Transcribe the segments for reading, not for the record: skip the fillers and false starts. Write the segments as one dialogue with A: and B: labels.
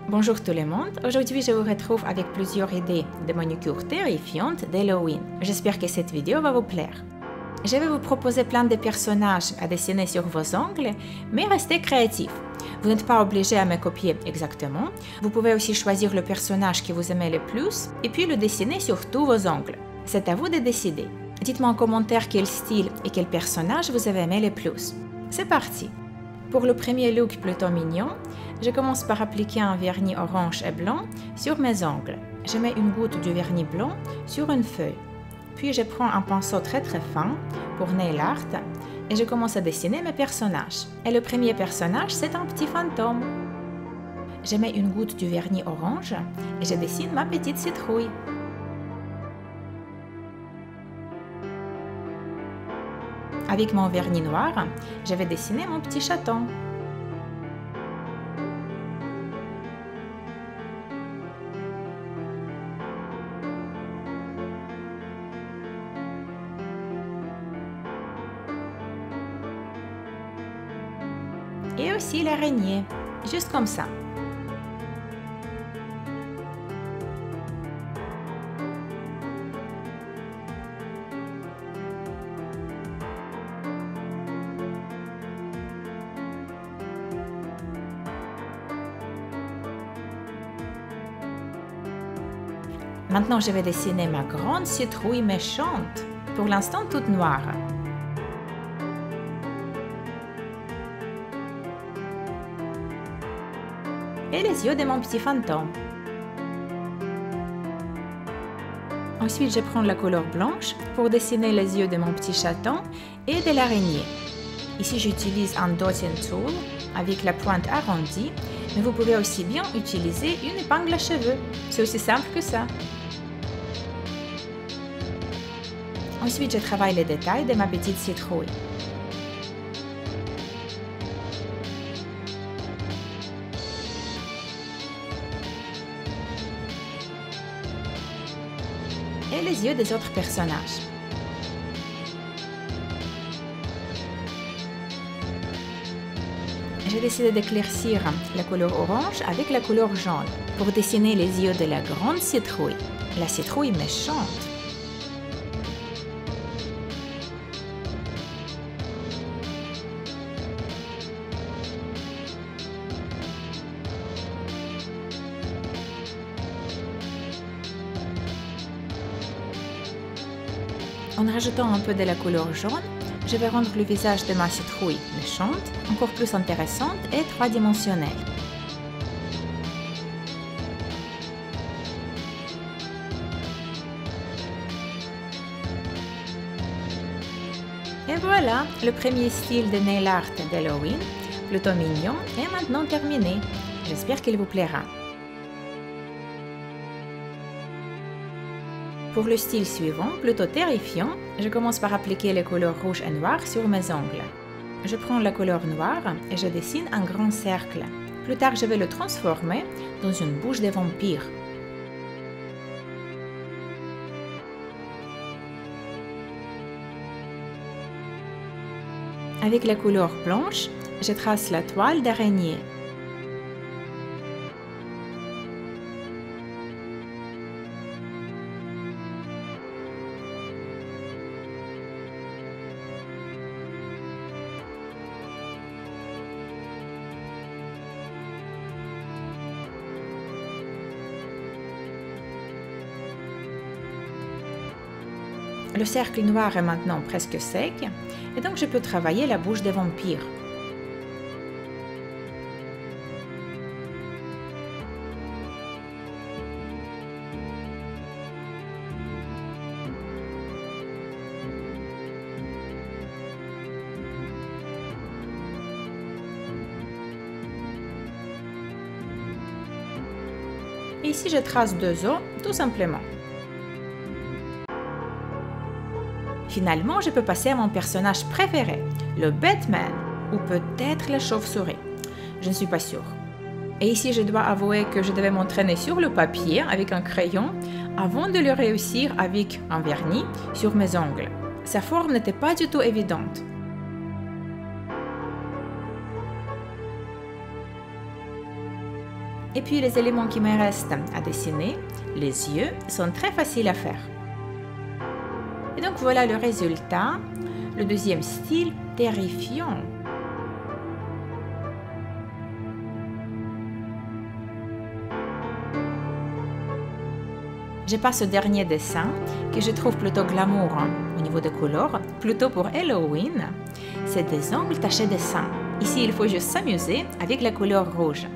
A: Bonjour tout le monde, aujourd'hui je vous retrouve avec plusieurs idées de manucure terrifiantes d'Halloween. J'espère que cette vidéo va vous plaire. Je vais vous proposer plein de personnages à dessiner sur vos ongles, mais restez créatifs. Vous n'êtes pas obligé à me copier exactement, vous pouvez aussi choisir le personnage que vous aimez le plus et puis le dessiner sur tous vos ongles. C'est à vous de décider. Dites-moi en commentaire quel style et quel personnage vous avez aimé le plus. C'est parti! Pour le premier look plutôt mignon, je commence par appliquer un vernis orange et blanc sur mes ongles. Je mets une goutte du vernis blanc sur une feuille. Puis je prends un pinceau très fin pour nail art et je commence à dessiner mes personnages. Et le premier personnage, c'est un petit fantôme. Je mets une goutte du vernis orange et je dessine ma petite citrouille. Avec mon vernis noir, je vais dessiner mon petit chaton. Et aussi l'araignée, juste comme ça. Maintenant, je vais dessiner ma grande citrouille méchante, pour l'instant toute noire. Et les yeux de mon petit fantôme. Ensuite, je prends la couleur blanche pour dessiner les yeux de mon petit chaton et de l'araignée. Ici, j'utilise un dotting tool avec la pointe arrondie, mais vous pouvez aussi bien utiliser une épingle à cheveux. C'est aussi simple que ça. Ensuite, je travaille les détails de ma petite citrouille. Et les yeux des autres personnages. J'ai décidé d'éclaircir la couleur orange avec la couleur jaune pour dessiner les yeux de la grande citrouille, la citrouille méchante. En rajoutant un peu de la couleur jaune, je vais rendre le visage de ma citrouille méchante encore plus intéressante et trois-dimensionnelle. Et voilà, le premier style de nail art d'Halloween, plutôt mignon, est maintenant terminé. J'espère qu'il vous plaira. Pour le style suivant, plutôt terrifiant, je commence par appliquer les couleurs rouge et noir sur mes ongles. Je prends la couleur noire et je dessine un grand cercle. Plus tard, je vais le transformer dans une bouche de vampire. Avec la couleur blanche, je trace la toile d'araignée. Le cercle noir est maintenant presque sec, et donc je peux travailler la bouche des vampires. Et ici, je trace deux os, tout simplement. Finalement, je peux passer à mon personnage préféré, le Batman, ou peut-être la chauve-souris. Je ne suis pas sûre. Et ici, je dois avouer que je devais m'entraîner sur le papier avec un crayon avant de le réussir avec un vernis sur mes ongles. Sa forme n'était pas du tout évidente. Et puis les éléments qui me restent à dessiner, les yeux, sont très faciles à faire. Et donc voilà le résultat, le deuxième style terrifiant. Je passe au dernier dessin que je trouve plutôt glamour au niveau des couleurs, plutôt pour Halloween. C'est des ongles tachés de sang. Ici, il faut juste s'amuser avec la couleur rouge.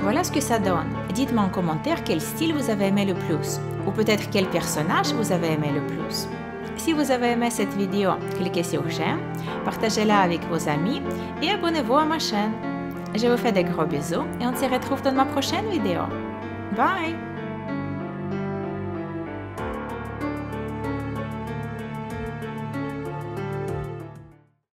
A: Voilà ce que ça donne. Dites-moi en commentaire quel style vous avez aimé le plus, ou peut-être quel personnage vous avez aimé le plus. Si vous avez aimé cette vidéo, cliquez sur j'aime, partagez-la avec vos amis et abonnez-vous à ma chaîne. Je vous fais de gros bisous et on se retrouve dans ma prochaine vidéo. Bye!